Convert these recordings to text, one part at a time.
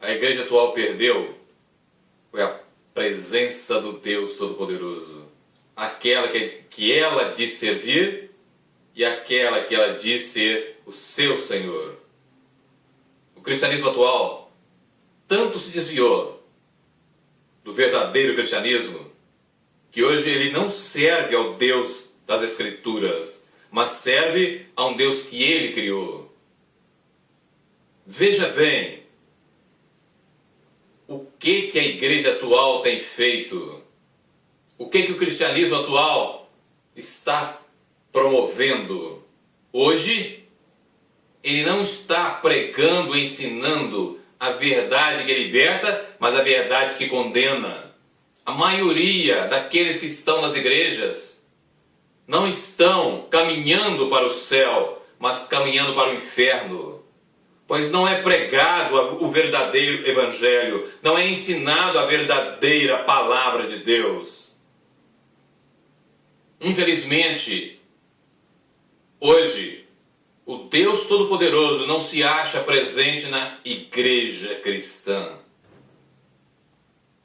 a igreja atual perdeu foi a presença do Deus Todo-Poderoso. Aquela que ela diz servir e aquela que ela diz ser o seu Senhor. O cristianismo atual tanto se desviou do verdadeiro cristianismo que hoje ele não serve ao Deus das Escrituras, mas serve a um Deus que ele criou. Veja bem o que a igreja atual tem feito, o que o cristianismo atual está promovendo. Hoje, ele não está pregando, ensinando a verdade que liberta, mas a verdade que condena. A maioria daqueles que estão nas igrejas não estão caminhando para o céu, mas caminhando para o inferno. Pois não é pregado o verdadeiro evangelho, não é ensinado a verdadeira palavra de Deus. Infelizmente, hoje, o Deus Todo-Poderoso não se acha presente na igreja cristã.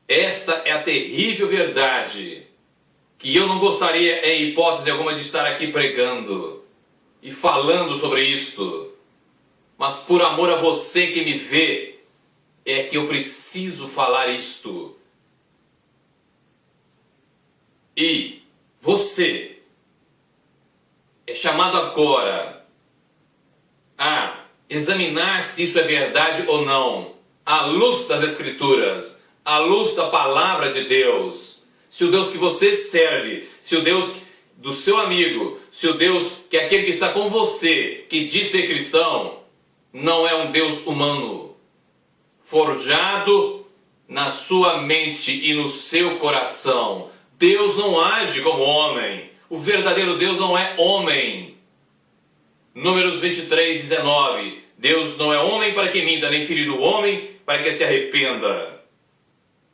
Esta é a terrível verdade que eu não gostaria, em hipótese alguma, de estar aqui pregando e falando sobre isto. Mas por amor a você que me vê, é que eu preciso falar isto. E você é chamado agora a examinar se isso é verdade ou não, à luz das Escrituras, à luz da palavra de Deus. Se o Deus que você serve, se o Deus do seu amigo, se o Deus que é aquele que está com você, que diz ser cristão, não é um Deus humano, forjado na sua mente e no seu coração. Deus não age como homem. O verdadeiro Deus não é homem. Números 23, 19. Deus não é homem para que minta, nem filho do homem para que se arrependa.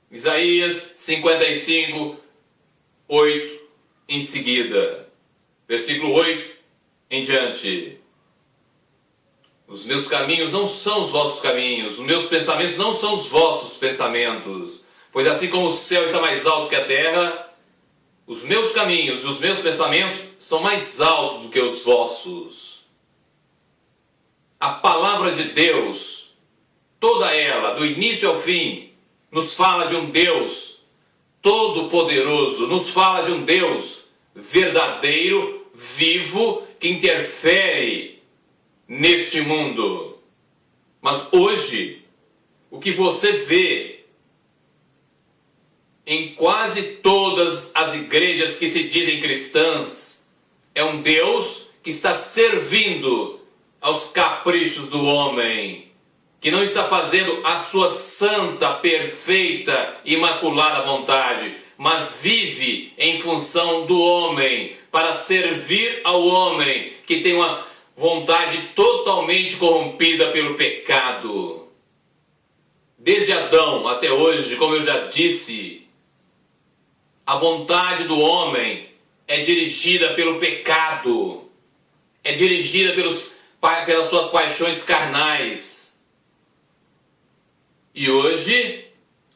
Isaías 55, 8 em seguida. Versículo 8 em diante. Os meus caminhos não são os vossos caminhos, os meus pensamentos não são os vossos pensamentos. Pois assim como o céu está mais alto que a terra, os meus caminhos e os meus pensamentos são mais altos do que os vossos. A palavra de Deus, toda ela, do início ao fim, nos fala de um Deus todo-poderoso, nos fala de um Deus verdadeiro, vivo, que interfere neste mundo. Mas hoje, o que você vê em quase todas as igrejas que se dizem cristãs é um Deus que está servindo aos caprichos do homem, que não está fazendo a sua santa, perfeita, imaculada vontade, mas vive em função do homem, para servir ao homem, que tem uma vontade totalmente corrompida pelo pecado. Desde Adão até hoje, como eu já disse, a vontade do homem é dirigida pelo pecado, é dirigida pelas suas paixões carnais. E hoje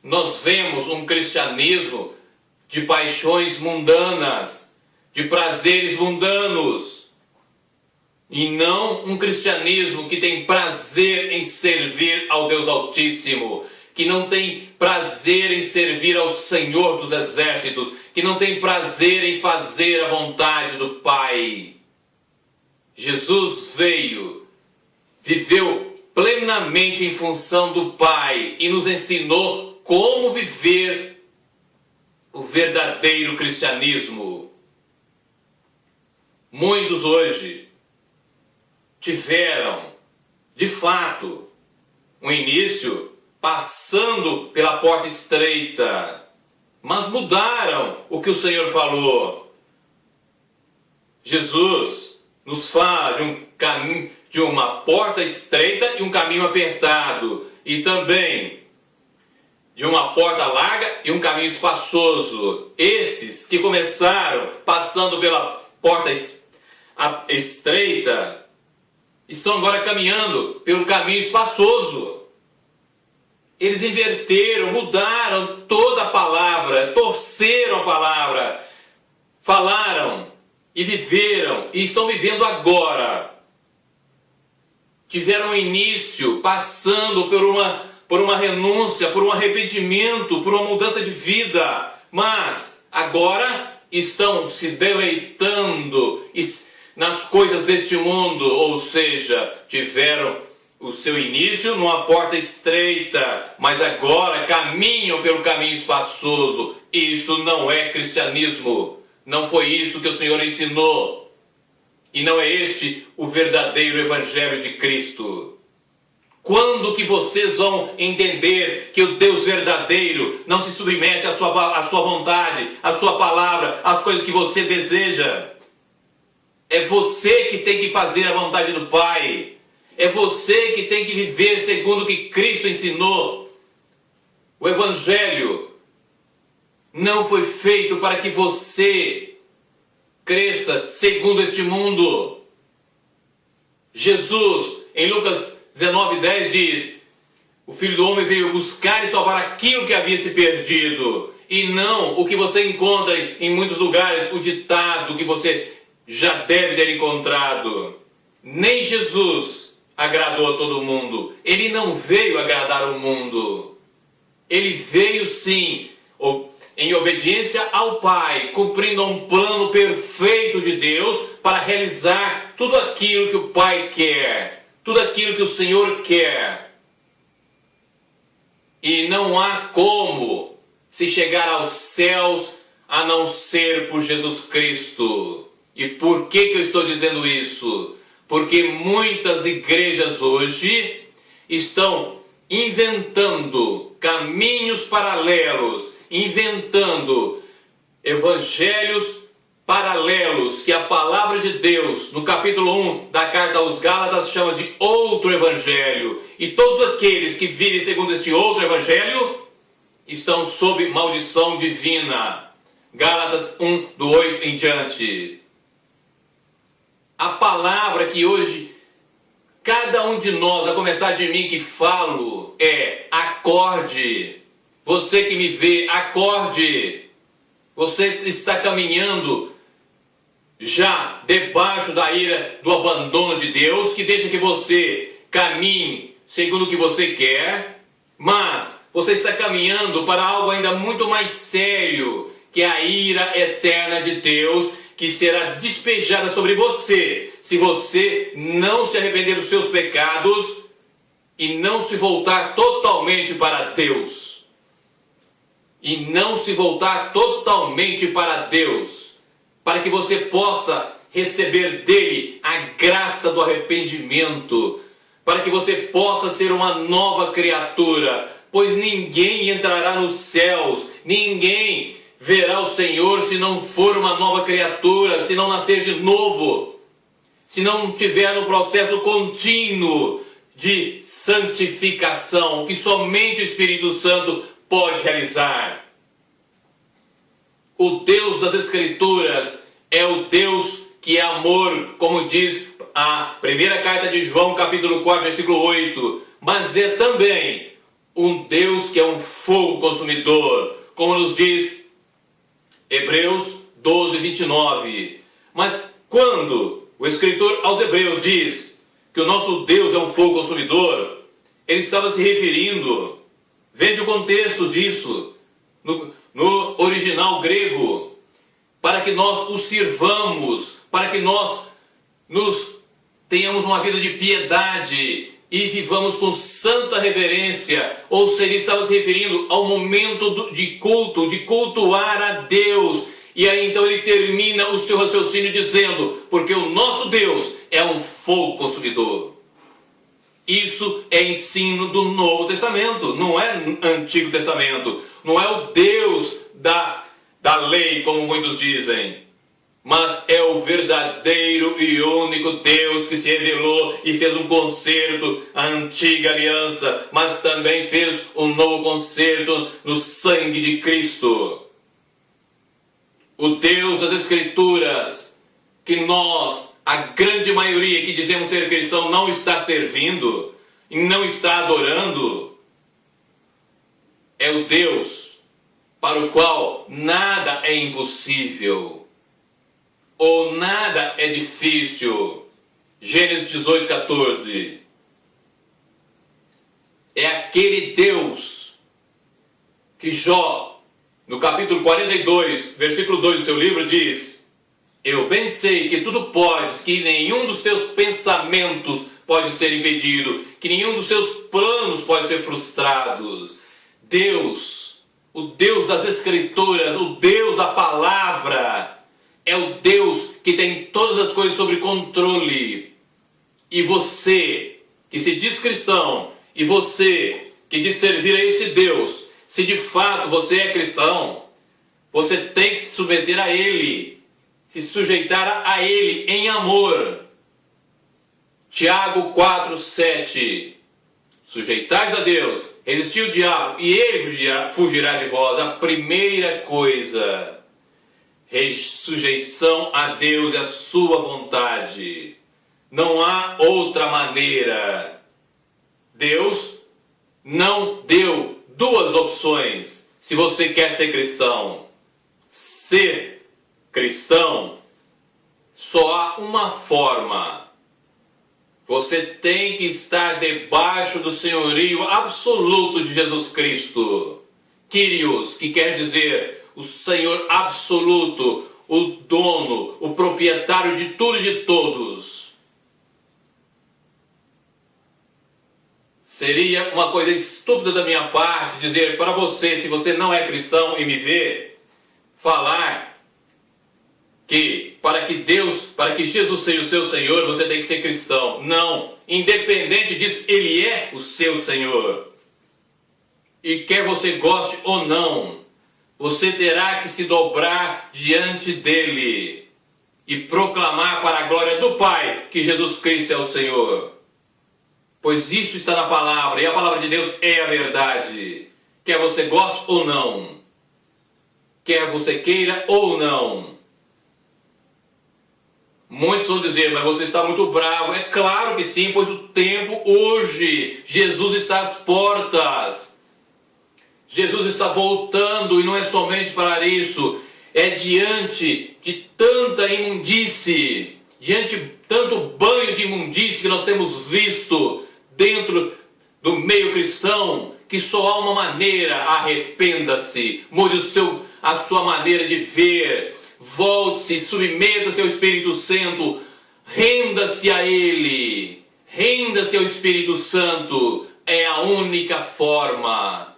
nós vemos um cristianismo de paixões mundanas, de prazeres mundanos, e não um cristianismo que tem prazer em servir ao Deus Altíssimo, que não tem prazer em servir ao Senhor dos Exércitos, que não tem prazer em fazer a vontade do Pai. Jesus veio, viveu plenamente em função do Pai e nos ensinou como viver o verdadeiro cristianismo. Muitos hoje tiveram, de fato, um início passando pela porta estreita, mas mudaram o que o Senhor falou. Jesus nos fala de um caminho, de uma porta estreita e um caminho apertado, e também de uma porta larga e um caminho espaçoso. Esses que começaram passando pela porta estreita estão agora caminhando pelo caminho espaçoso. Eles inverteram, mudaram toda a palavra, torceram a palavra, falaram e viveram e estão vivendo agora. Tiveram início passando por uma renúncia, por um arrependimento, por uma mudança de vida, mas agora estão se deleitando nas coisas deste mundo, ou seja, tiveram o seu início numa porta estreita, mas agora caminham pelo caminho espaçoso. Isso não é cristianismo. Não foi isso que o Senhor ensinou. E não é este o verdadeiro evangelho de Cristo. Quando que vocês vão entender que o Deus verdadeiro não se submete à sua vontade, à sua palavra, às coisas que você deseja? É você que tem que fazer a vontade do Pai. É você que tem que viver segundo o que Cristo ensinou. O Evangelho não foi feito para que você cresça segundo este mundo. Jesus, em Lucas 19:10 diz: o Filho do Homem veio buscar e salvar aquilo que havia se perdido. E não o que você encontra em muitos lugares, o ditado que você já deve ter encontrado. Nem Jesus agradou a todo mundo. Ele não veio agradar o mundo. Ele veio sim em obediência ao Pai, cumprindo um plano perfeito de Deus para realizar tudo aquilo que o Pai quer, tudo aquilo que o Senhor quer. E não há como se chegar aos céus a não ser por Jesus Cristo. E por que eu estou dizendo isso? Porque muitas igrejas hoje estão inventando caminhos paralelos, inventando evangelhos paralelos, que a palavra de Deus, no capítulo 1 da carta aos Gálatas, chama de outro evangelho. E todos aqueles que vivem segundo este outro evangelho estão sob maldição divina. Gálatas 1, do 8 em diante. A palavra que hoje cada um de nós, a começar de mim que falo, é acorde. Você que me vê, acorde. Você está caminhando já debaixo da ira do abandono de Deus, que deixa que você caminhe segundo o que você quer, mas você está caminhando para algo ainda muito mais sério, que é a ira eterna de Deus, que será despejada sobre você, se você não se arrepender dos seus pecados e não se voltar totalmente para Deus. E não se voltar totalmente para Deus, para que você possa receber dele a graça do arrependimento, para que você possa ser uma nova criatura, pois ninguém entrará nos céus, ninguém verá o Senhor se não for uma nova criatura, se não nascer de novo, se não tiver no processo contínuo de santificação, que somente o Espírito Santo pode realizar. O Deus das Escrituras é o Deus que é amor, como diz a primeira carta de João, capítulo 4, versículo 8, mas é também um Deus que é um fogo consumidor, como nos diz Hebreus 12, 29. Mas quando o escritor aos Hebreus diz que o nosso Deus é um fogo consumidor, ele estava se referindo, veja o contexto disso, no original grego, para que nós o sirvamos, para que nós tenhamos uma vida de piedade e vivamos com santa reverência. Ou seja, ele estava se referindo ao momento de culto, de cultuar a Deus. E aí então ele termina o seu raciocínio dizendo: porque o nosso Deus é um fogo consumidor. Isso é ensino do Novo Testamento, não é Antigo Testamento. Não é o Deus da lei, como muitos dizem, mas é o verdadeiro e único Deus que se revelou e fez um concerto, a antiga aliança, mas também fez um novo concerto no sangue de Cristo. O Deus das Escrituras, que nós, a grande maioria que dizemos ser cristão, não está servindo e não está adorando. é o Deus para o qual nada é impossível ou nada é difícil. Gênesis 18:14. É aquele Deus que Jó, no capítulo 42, versículo 2 do seu livro, diz: eu bem sei que tudo podes, que nenhum dos teus pensamentos pode ser impedido, que nenhum dos seus planos pode ser frustrados. Deus, o Deus das Escrituras, o Deus da palavra, é o Deus que tem todas as coisas sob controle. E você, que se diz cristão, e você, que diz servir a esse Deus, se de fato você é cristão, você tem que se submeter a Ele, se sujeitar a Ele em amor. Tiago 4:7. Sujeitais a Deus, resistir o diabo, e ele fugirá de vós. A primeira coisa, sujeição a Deus e a sua vontade. Não há outra maneira. Deus não deu duas opções. Se você quer ser cristão, ser cristão, só há uma forma. Você tem que estar debaixo do senhorio absoluto de Jesus Cristo. Kyrios, que quer dizer o Senhor absoluto, o dono, o proprietário de tudo e de todos. Seria uma coisa estúpida da minha parte dizer para você, se você não é cristão e me vê, falar que para que Jesus seja o seu Senhor, você tem que ser cristão. Não, independente disso, Ele é o seu Senhor. E quer você goste ou não, você terá que se dobrar diante dEle e proclamar para a glória do Pai que Jesus Cristo é o Senhor. Pois isso está na palavra, e a palavra de Deus é a verdade. Quer você goste ou não, quer você queira ou não. Muitos vão dizer, mas você está muito bravo. É claro que sim, pois o tempo urge. Jesus está às portas. Jesus está voltando, e não é somente para isso. É diante de tanta imundície, diante de tanto banho de imundície que nós temos visto dentro do meio cristão, que só há uma maneira: arrependa-se, mude a sua maneira de ver. Volte-se, submeta-se ao Espírito Santo, renda-se a Ele, renda-se ao Espírito Santo, é a única forma.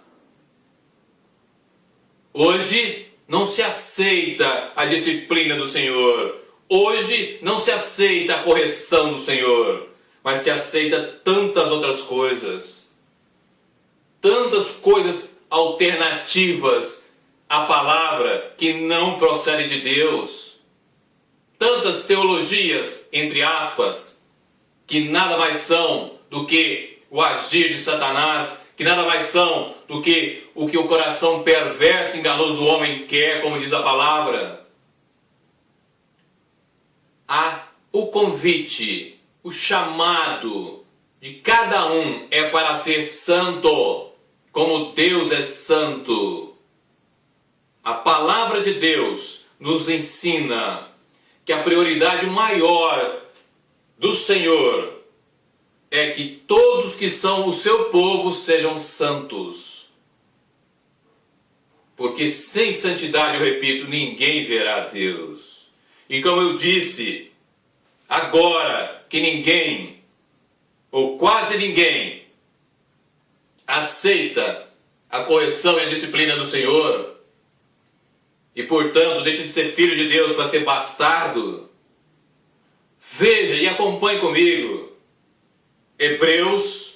Hoje não se aceita a disciplina do Senhor, hoje não se aceita a correção do Senhor, mas se aceita tantas outras coisas alternativas a palavra que não procede de Deus. Tantas teologias, entre aspas, que nada mais são do que o agir de Satanás, que nada mais são do que o coração perverso e enganoso do homem quer, como diz a palavra. O convite, o chamado de cada um é para ser santo, como Deus é santo. A palavra de Deus nos ensina que a prioridade maior do Senhor é que todos que são o seu povo sejam santos. Porque sem santidade, eu repito, ninguém verá Deus. E como eu disse, agora que ninguém, ou quase ninguém, aceita a correção e a disciplina do Senhor, e portanto deixa de ser filho de Deus para ser bastardo, veja e acompanhe comigo Hebreus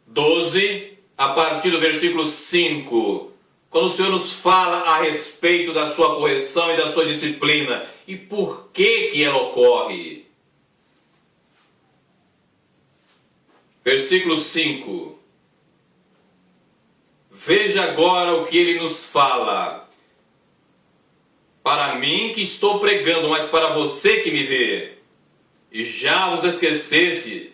12, a partir do versículo 5, quando o Senhor nos fala a respeito da sua correção e da sua disciplina, e por que ela ocorre. Versículo 5. Veja agora o que ele nos fala. Para mim que estou pregando, mas para você que me vê. E já vos esqueceste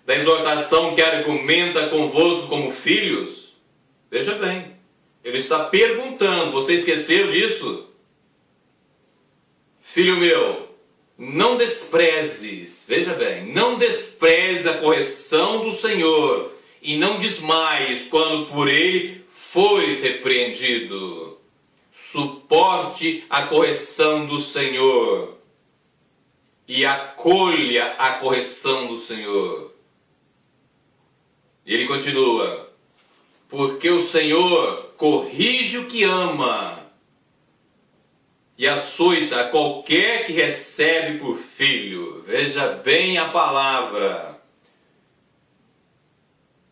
da exortação que argumenta convosco como filhos? Veja bem, ele está perguntando, você esqueceu disso? Filho meu, não desprezes, veja bem, não desprezes a correção do Senhor e não desmaies quando por ele fores repreendido. Suporte a correção do Senhor e acolha a correção do Senhor. E ele continua, porque o Senhor corrige o que ama e açoita a qualquer que recebe por filho. Veja bem a palavra.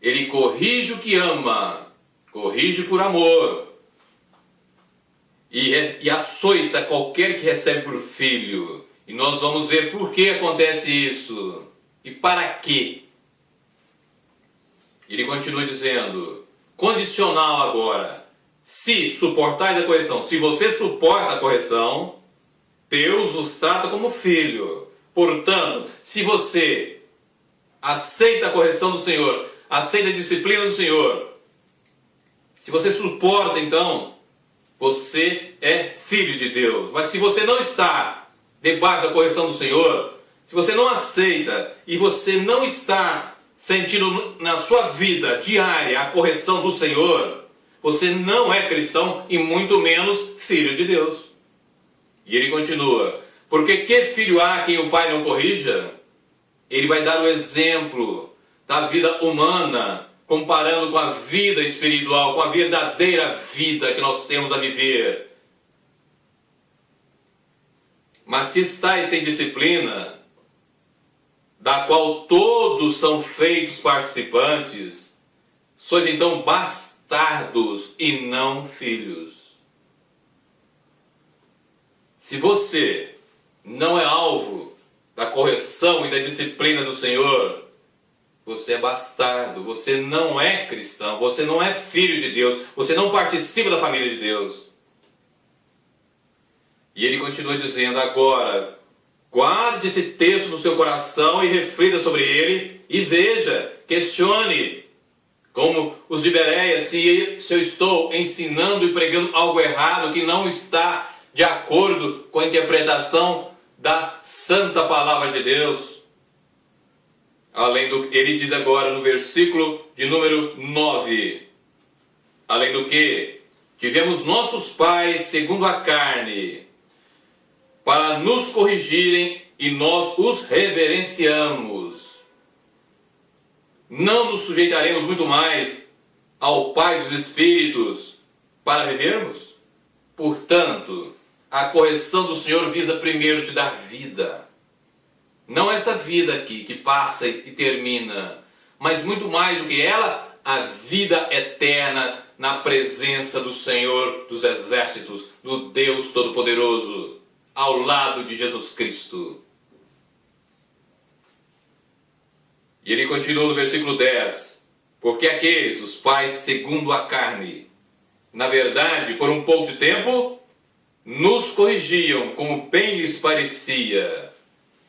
Ele corrige o que ama, corrige por amor. E açoita qualquer que recebe por filho. E nós vamos ver por que acontece isso. E para quê. Ele continua dizendo, condicional agora. Se suportais a correção, se você suporta a correção, Deus os trata como filho. Portanto, se você aceita a correção do Senhor, aceita a disciplina do Senhor, se você suporta, então, você é filho de Deus. Mas se você não está debaixo da correção do Senhor, se você não aceita e você não está sentindo na sua vida diária a correção do Senhor, você não é cristão e muito menos filho de Deus. E ele continua, porque que filho há quem o pai não corrija? Ele vai dar o exemplo da vida humana, comparando com a vida espiritual, com a verdadeira vida que nós temos a viver. Mas se estáis sem disciplina, da qual todos são feitos participantes, sois então bastardos e não filhos. Se você não é alvo da correção e da disciplina do Senhor, você é bastardo, você não é cristão, você não é filho de Deus, você não participa da família de Deus. E ele continua dizendo, agora, guarde esse texto no seu coração e reflita sobre ele e veja, questione, como os de Bereia, se eu estou ensinando e pregando algo errado que não está de acordo com a interpretação da santa palavra de Deus. Além do que ele diz agora no versículo de número 9. Além do que tivemos nossos pais segundo a carne, para nos corrigirem e nós os reverenciamos. Não nos sujeitaremos muito mais ao Pai dos Espíritos para vivermos? Portanto, a correção do Senhor visa primeiro te dar vida. Não essa vida aqui que passa e termina, mas muito mais do que ela, a vida eterna na presença do Senhor dos Exércitos, do Deus Todo-Poderoso, ao lado de Jesus Cristo. E ele continua no versículo 10. Porque aqueles, os pais segundo a carne, na verdade, por um pouco de tempo, nos corrigiam como bem lhes parecia.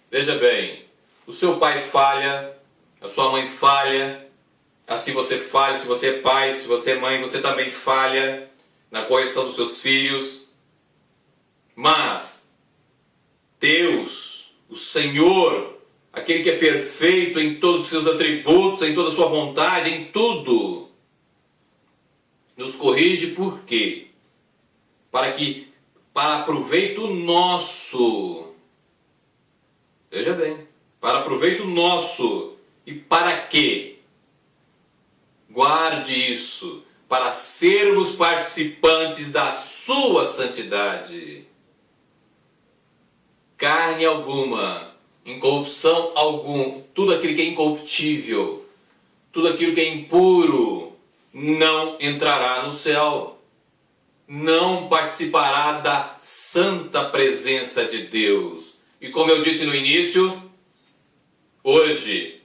Veja bem, o seu pai falha, a sua mãe falha, assim você falha, se você é pai, se você é mãe, você também falha na correção dos seus filhos. Mas Deus, o Senhor, aquele que é perfeito em todos os seus atributos, em toda a sua vontade, em tudo, nos corrige por quê? Para proveito nosso. Veja bem, para proveito nosso. E para quê? Guarde isso, para sermos participantes da sua santidade. Carne alguma, incorrupção alguma, tudo aquilo que é incorruptível, tudo aquilo que é impuro, não entrará no céu, não participará da santa presença de Deus. E como eu disse no início, hoje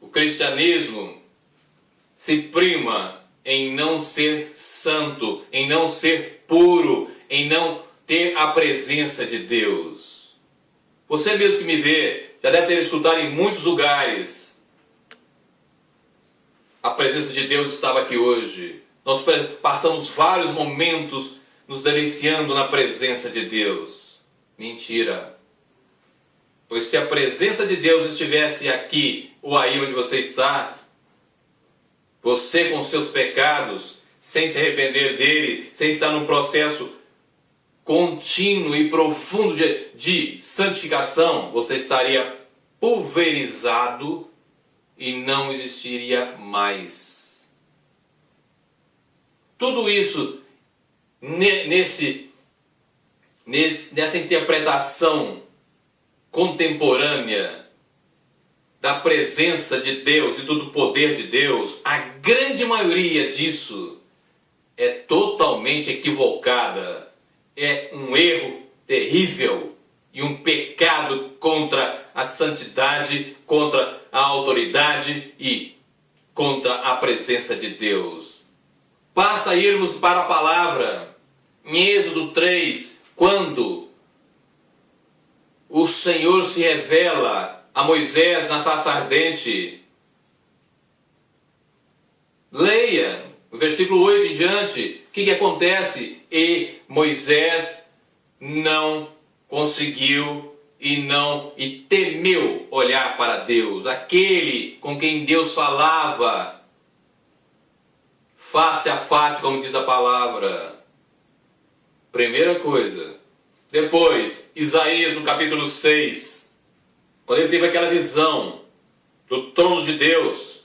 o cristianismo se prima em não ser santo, em não ser puro, em não ter a presença de Deus. Você mesmo que me vê, já deve ter escutado em muitos lugares. A presença de Deus estava aqui hoje. nós passamos vários momentos nos deliciando na presença de Deus. Mentira. Pois se a presença de Deus estivesse aqui ou aí onde você está, você com seus pecados, sem se arrepender dele, sem estar num processo contínuo e profundo de santificação, você estaria pulverizado e não existiria mais. Tudo isso nessa interpretação contemporânea da presença de Deus e do poder de Deus, a grande maioria disso é totalmente equivocada. É um erro terrível e um pecado contra a santidade, contra a autoridade e contra a presença de Deus. Basta irmos para a palavra, em Êxodo 3, quando o Senhor se revela a Moisés na sarça ardente. Leia o versículo 8 em diante. O que acontece? E Moisés não conseguiu e temeu olhar para Deus, aquele com quem Deus falava face a face, como diz a palavra. Primeira coisa. Depois, Isaías no capítulo 6, quando ele teve aquela visão do trono de Deus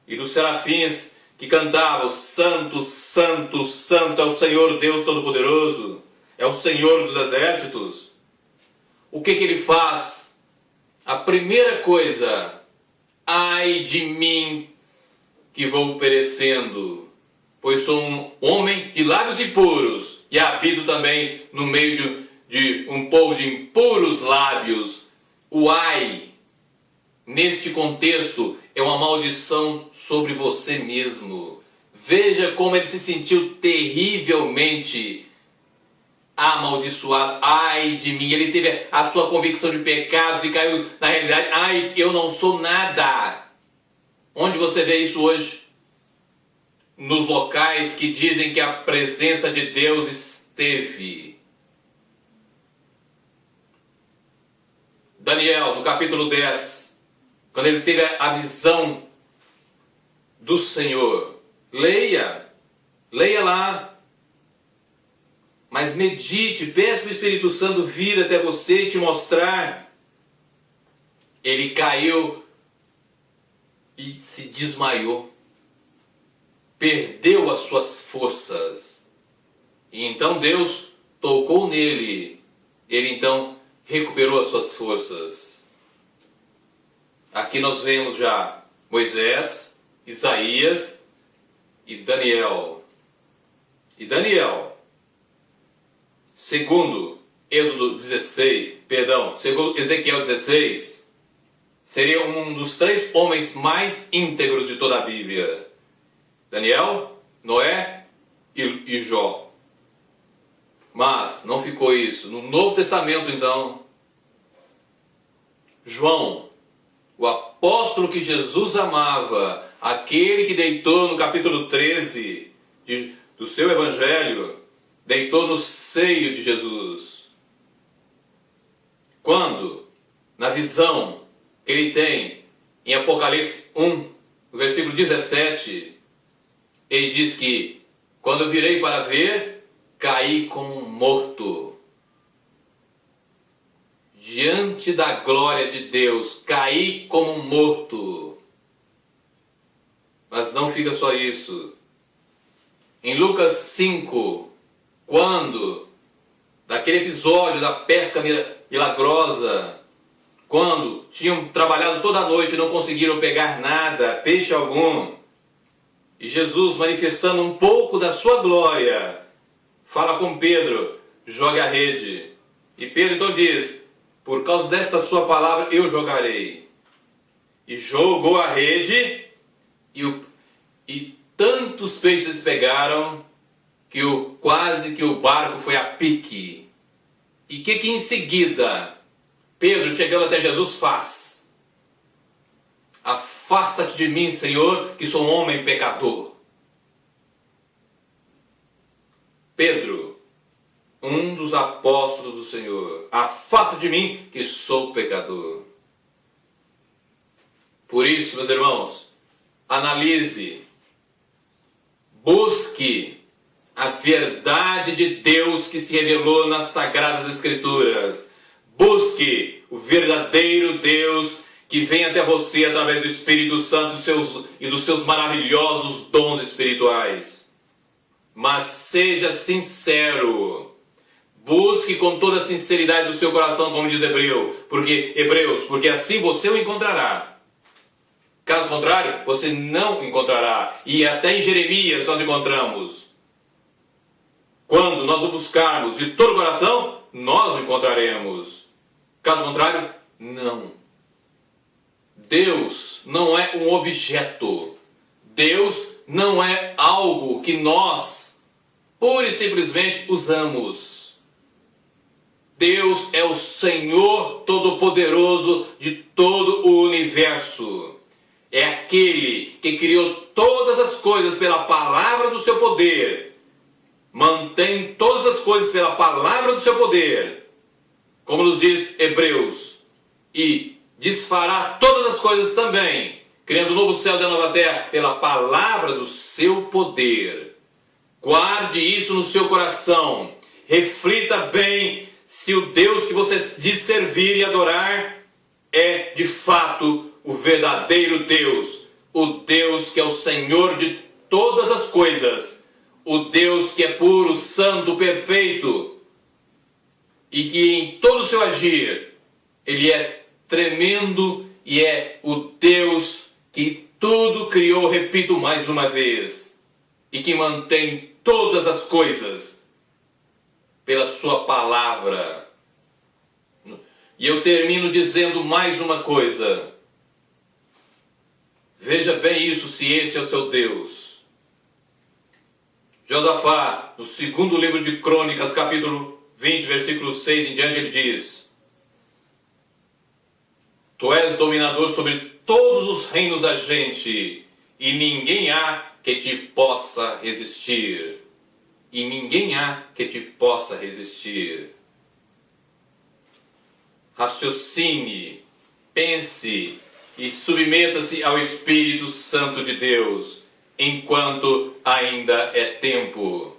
e dos serafins que cantavam: Santo, Santo, Santo é o Senhor Deus Todo-Poderoso, é o Senhor dos Exércitos. O que ele faz? A primeira coisa: ai de mim que vou perecendo, pois sou um homem de lábios impuros e habito também no meio de um povo de impuros lábios. O ai, neste contexto, é uma maldição sobre você mesmo. Veja como ele se sentiu terrivelmente amaldiçoado. Ai de mim, ele teve a sua convicção de pecados e caiu na realidade: ai, eu não sou nada. Onde você vê isso hoje? Nos locais que dizem que a presença de Deus esteve. Daniel, no capítulo 10, quando ele teve a visão do Senhor. Leia lá. Mas medite, peça para o Espírito Santo vir até você e te mostrar. Ele caiu e se desmaiou. Perdeu as suas forças. E então Deus tocou nele. Ele então recuperou as suas forças. Aqui nós vemos já Moisés, Isaías e Daniel. Segundo Ezequiel 16, seria um dos 3 homens mais íntegros de toda a Bíblia. Daniel, Noé e Jó. Mas não ficou isso. No Novo Testamento, então, João, o apóstolo que Jesus amava, aquele que deitou no capítulo 13 do seu evangelho, deitou no seio de Jesus. Quando, na visão que ele tem em Apocalipse 1, no versículo 17, ele diz que: quando eu virei para ver, caí como morto. Diante da glória de Deus, caí como morto. Mas não fica só isso. Em Lucas 5, quando, daquele episódio da pesca milagrosa, quando tinham trabalhado toda a noite e não conseguiram pegar nada, peixe algum, e Jesus, manifestando um pouco da sua glória, fala com Pedro: jogue a rede. E Pedro então diz: por causa desta sua palavra eu jogarei. E jogou a rede, e tantos peixes pegaram que quase que o barco foi a pique. E que em seguida Pedro, chegando até Jesus, faz: afasta-te de mim, Senhor, que sou um homem pecador. Pedro, um dos apóstolos do Senhor: afasta de mim, que sou pecador. Por isso, meus irmãos, analise, busque a verdade de Deus que se revelou nas Sagradas Escrituras. Busque o verdadeiro Deus que vem até você através do Espírito Santo e dos seus maravilhosos dons espirituais. Mas seja sincero. Busque com toda a sinceridade do seu coração, como diz Hebreus, porque assim você o encontrará. Caso contrário, você não encontrará. E até em Jeremias nós encontramos. Quando nós o buscarmos de todo o coração, nós o encontraremos. Caso contrário, não. Deus não é um objeto. Deus não é algo que nós, pura e simplesmente, usamos. Deus é o Senhor Todo-Poderoso de todo o universo. É aquele que criou todas as coisas pela palavra do seu poder. Mantém todas as coisas pela palavra do seu poder. Como nos diz Hebreus. E desfará todas as coisas também, criando novos céus e a nova terra, pela palavra do seu poder. Guarde isso no seu coração. Reflita bem se o Deus que você diz servir e adorar é, de fato, o verdadeiro Deus. O Deus que é o Senhor de todas as coisas. O Deus que é puro, santo, perfeito. E que em todo o seu agir, Ele é tremendo e é o Deus que tudo criou, repito mais uma vez, e que mantém todas as coisas pela sua palavra. E eu termino dizendo mais uma coisa. Veja bem isso, se esse é o seu Deus. Josafá, no segundo livro de Crônicas, capítulo 20, versículo 6 em diante, ele diz: Tu és dominador sobre todos os reinos da gente, e ninguém há que te possa resistir. E ninguém há que te possa resistir. Raciocine, pense e submeta-se ao Espírito Santo de Deus, enquanto ainda é tempo.